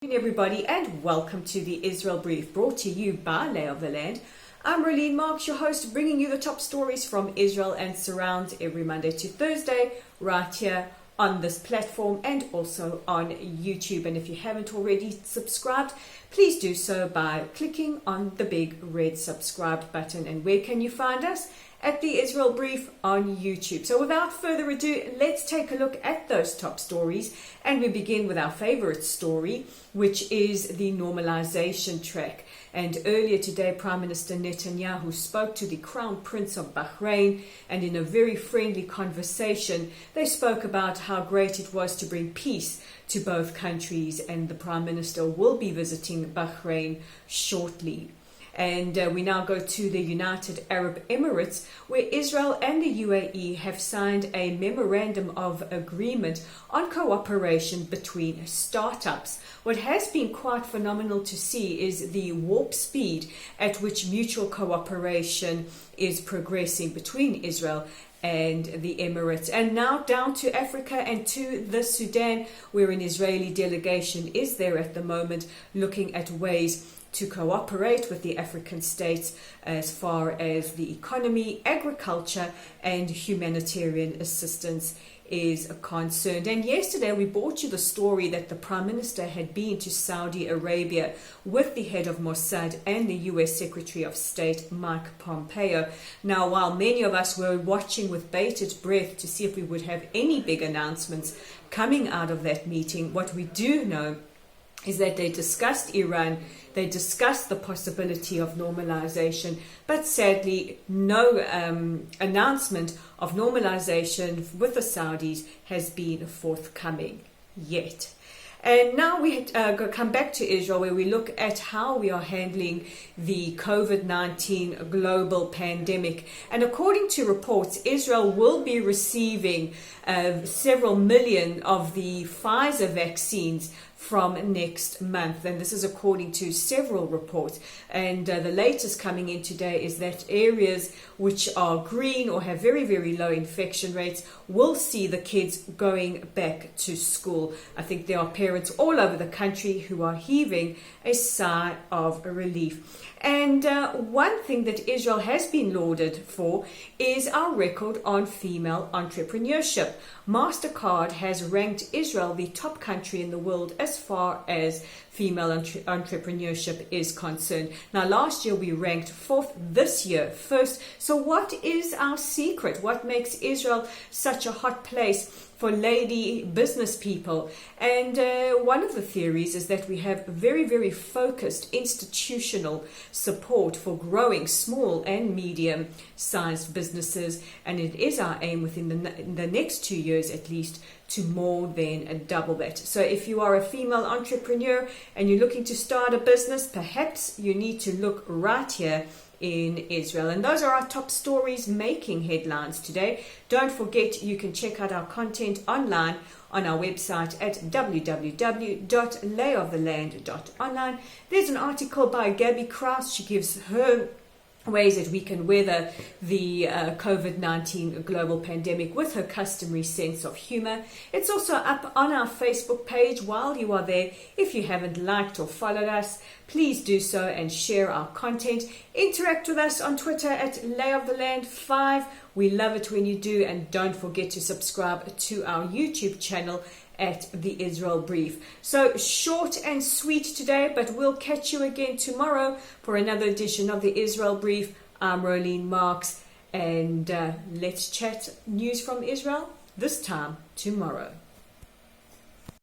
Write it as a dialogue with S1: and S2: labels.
S1: Good evening, everybody, and welcome to the Israel Brief, brought to you by Lay of the Land. I'm Rolene Marks, your host, bringing you the top stories from Israel and surrounds every Monday to Thursday, right here on this platform and also on YouTube. And if you haven't already subscribed, please do so by clicking on the big red subscribe button. And where can you find us? At the Israel Brief on YouTube. So without further ado, let's take a look at those top stories. And we begin with our favorite story, which is the normalization track. And earlier today, Prime Minister Netanyahu spoke to the Crown Prince of Bahrain, and in a very friendly conversation, they spoke about how great it was to bring peace to both countries, and the Prime Minister will be visiting Bahrain shortly. And we now go to the United Arab Emirates, where Israel and the UAE have signed a memorandum of agreement on cooperation between startups. What has been quite phenomenal to see is the warp speed at which mutual cooperation is progressing between Israel and the Emirates. And now down to Africa and to the Sudan, where an Israeli delegation is there at the moment looking at ways to cooperate with the African states as far as the economy, agriculture, and humanitarian assistance is concerned. And yesterday we brought you the story that the Prime Minister had been to Saudi Arabia with the head of Mossad and the US Secretary of State, Mike Pompeo. Now, while many of us were watching with bated breath to see if we would have any big announcements coming out of that meeting, what we do know is that they discussed Iran, they discussed the possibility of normalization, but sadly no announcement of normalization with the Saudis has been forthcoming yet. And now we come back to Israel, where we look at how we are handling the COVID-19 global pandemic. And according to reports, Israel will be receiving several million of the Pfizer vaccines from next month, and this is according to several reports. And the latest coming in today is that areas which are green or have very, very low infection rates will see the kids going back to school. I think there are parents all over the country who are heaving a sigh of relief. And one thing that Israel has been lauded for is our record on female entrepreneurship. MasterCard has ranked Israel the top country in the world as far as female entrepreneurship is concerned. Now, last year we ranked fourth, this year first. So what is our secret? What makes Israel such a hot place for lady business people? And one of the theories is that we have very, very focused institutional support for growing small and medium sized businesses, and it is our aim within the next 2 years at least to more than double that. So if you are a female entrepreneur and you're looking to start a business, perhaps you need to look right here in Israel. And those are our top stories making headlines today. Don't forget, you can check out our content online on our website at www.layoftheland.online. There's an article by Gabby Kraus. She gives her ways that we can weather the COVID-19 global pandemic with her customary sense of humor. It's also up on our Facebook page. While you are there, if you haven't liked or followed us, please do so and share our content. Interact with us on Twitter at layoftheland5. We love it when you do, and don't forget to subscribe to our YouTube channel at the Israel Brief. So short and sweet today, but we'll catch you again tomorrow for another edition of the Israel Brief. I'm Rolene Marks, and let's chat news from Israel this time tomorrow.